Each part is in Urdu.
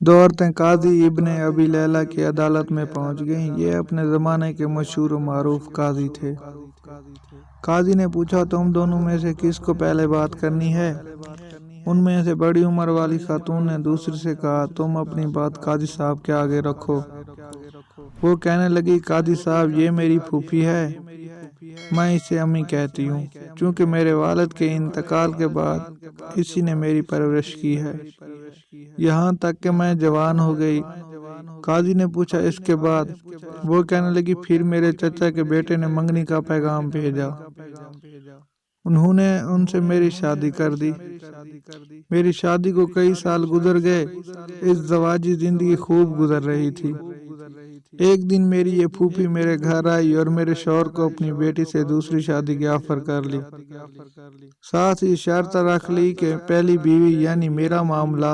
دو عورتیں قاضی ابن ابی لیلہ کی عدالت میں پہنچ گئیں۔ یہ اپنے زمانے کے مشہور و معروف قاضی تھے۔ قاضی نے پوچھا، تم دونوں میں سے کس کو پہلے بات کرنی ہے؟ ان میں سے بڑی عمر والی خاتون نے دوسری سے کہا، تم اپنی بات قاضی صاحب کے آگے رکھو۔ وہ کہنے لگی، قاضی صاحب، یہ میری پھوپھی ہے، میں اسے امی کہتی ہوں، چونکہ میرے والد کے انتقال کے بعد اسی نے میری پرورش کی ہے، یہاں تک کہ میں جوان ہو گئی۔ قاضی نے پوچھا، اس کے بعد؟ وہ کہنے لگی، پھر میرے چچا کے بیٹے نے منگنی کا پیغام بھیجا، انہوں نے ان سے میری شادی کر دی۔ میری شادی کو کئی سال گزر گئے، اس زواجی زندگی خوب گزر رہی تھی۔ ایک دن میری یہ پھوپھی میرے گھر آئی اور میرے شوہر کو اپنی بیٹی سے دوسری شادی کی آفر کر لی، ساتھ ہی شرط رکھ لی کہ پہلی بیوی یعنی میرا معاملہ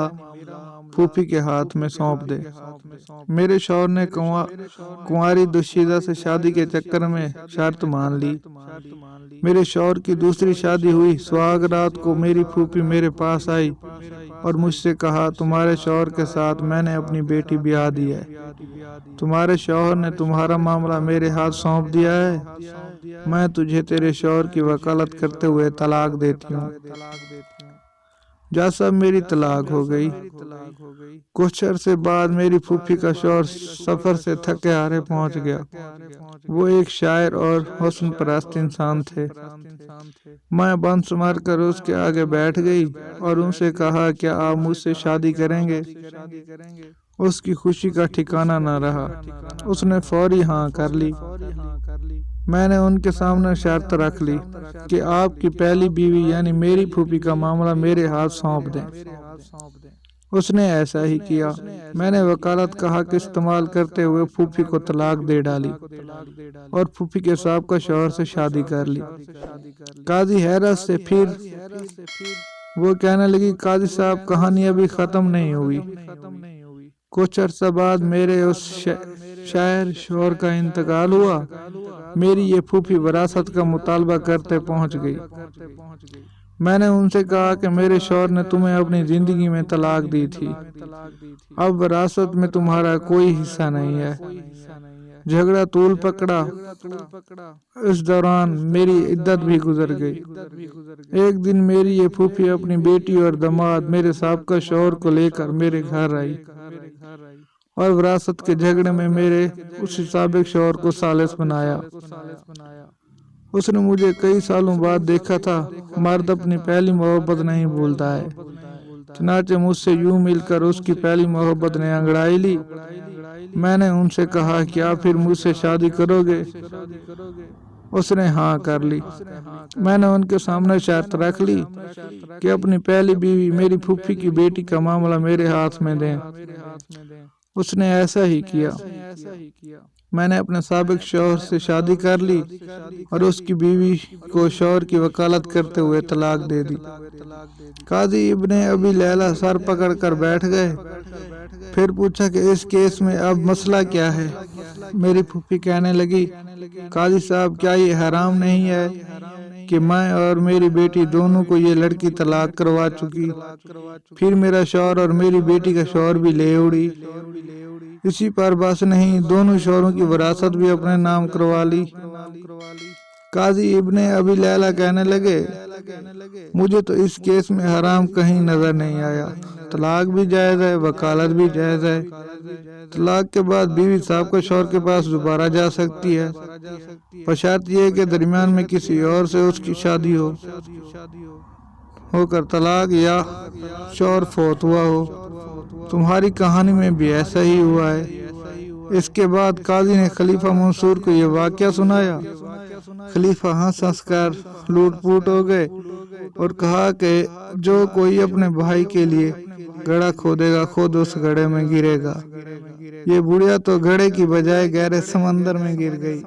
پھوپھی کے ہاتھ میں سونپ دے۔ میرے شوہر نے کنواری دوشیزہ سے شادی کے چکر میں شرط مان لی۔ میرے شوہر کی دوسری شادی ہوئی، سہاگ رات کو میری پھوپھی میرے پاس آئی اور مجھ سے کہا، تمہارے شوہر کے ساتھ میں نے اپنی بیٹی بیاہ دی ہے، تمہارے شوہر نے تمہارا معاملہ میرے ہاتھ سونپ دیا ہے، میں تجھے تیرے شوہر کی وکالت کرتے ہوئے طلاق دیتی ہوں۔ جیسا میری طلاق ہو گئی۔ کچھ عرصے بعد میری پھوپھی کا شوہر سفر سے تھکے ہارے پہنچ گیا۔ وہ ایک شاعر اور حسن پرست انسان تھے۔ میں بن سمر کر اس کے آگے بیٹھ گئی اور ان سے کہا، کیا آپ مجھ سے شادی کریں گے؟ اس کی خوشی کا ٹھکانہ نہ رہا، اس نے فوری ہاں کر لی۔ میں نے ان کے سامنے شرط رکھ لی کہ آپ کی پہلی بیوی یعنی میری پھوپھی کا معاملہ میرے ہاتھ سونپ دیں۔ اس نے ایسا ہی کیا۔ میں نے وکالت کا حق استعمال کرتے ہوئے پھوپھی کو طلاق دے ڈالی اور پھوپھی کے سابقہ شوہر سے شادی کر لی۔ قاضی حیرت سے پھر وہ کہنے لگی، قاضی صاحب، کہانی ابھی ختم نہیں ہوئی۔ کچھ عرصہ بعد میرے اس شاعر شوہر کا انتقال ہوا۔ میری یہ پھوپھی وراثت کا مطالبہ کرتے پہنچ گئی۔ میں نے ان سے کہا کہ میرے شوہر نے تمہیں اپنی زندگی میں طلاق دی تھی، اب وراثت میں تمہارا کوئی حصہ نہیں ہے۔ جھگڑا طول پکڑا، اس دوران میری عدت بھی گزر گئی۔ ایک دن میری یہ پھوپھی اپنی بیٹی اور داماد میرے سابقہ شوہر کو لے کر میرے گھر آئی اور وراثت کے جھگڑے میں میرے اس سابق شوہر کو ثالث بنایا۔ اس نے مجھے کئی سالوں بعد دیکھا تھا۔ مرد اپنی پہلی محبت نہیں بھولتا ہے، چنانچہ مجھ سے یوں مل کر اس کی پہلی محبت نے انگڑائی لی۔ میں نے ان سے کہا، کیا پھر مجھ سے شادی کرو گے؟ اس نے ہاں کر لی۔ میں نے ان کے سامنے شرط رکھ لی کہ اپنی پہلی بیوی میری پھوپھی کی بیٹی کا معاملہ میرے ہاتھ میں دیں۔ اس نے ایسا ہی کیا۔ میں نے اپنے سابق شوہر سے شادی کر لی اور اس کی بیوی کو شوہر کی وکالت کرتے ہوئے طلاق دے دی۔ قاضی ابن ابی لیلہ سر پکڑ کر بیٹھ گئے۔ پھر پوچھا کہ اس کیس میں اب مسئلہ کیا ہے؟ میری پھوپھی کہنے لگی، قاضی صاحب، کیا یہ حرام نہیں ہے کہ میں اور میری بیٹی دونوں کو یہ لڑکی طلاق کروا چکی، پھر میرا شوہر اور میری بیٹی کا شوہر بھی لے اڑی، اسی پر بس نہیں، دونوں شوہروں کی وراثت بھی اپنے نام کروا لی۔ قاضی ابن ابی لیلہ کہنے لگے، مجھے تو اس کیس میں حرام کہیں نظر نہیں آیا، طلاق بھی جائز ہے، وکالت بھی جائز ہے۔ طلاق کے بعد بیوی سابقہ شوہر کے پاس دوبارہ جا سکتی ہے، بشرط یہ کہ درمیان میں کسی اور سے اس کی شادی ہو کر طلاق یا شوہر فوت ہوا ہو۔ تمہاری کہانی میں بھی ایسا ہی ہوا ہے۔ اس کے بعد قاضی نے خلیفہ منصور کو یہ واقعہ سنایا۔ خلیفہ ہنس ہنس کر لوٹ پوٹ ہو گئے اور کہا کہ جو کوئی اپنے بھائی کے لیے گڑھا کھودے گا خود اس گڑھے میں گرے گا۔ یہ بڑھیا تو گڑھے کی بجائے گہرے سمندر میں گر گئی۔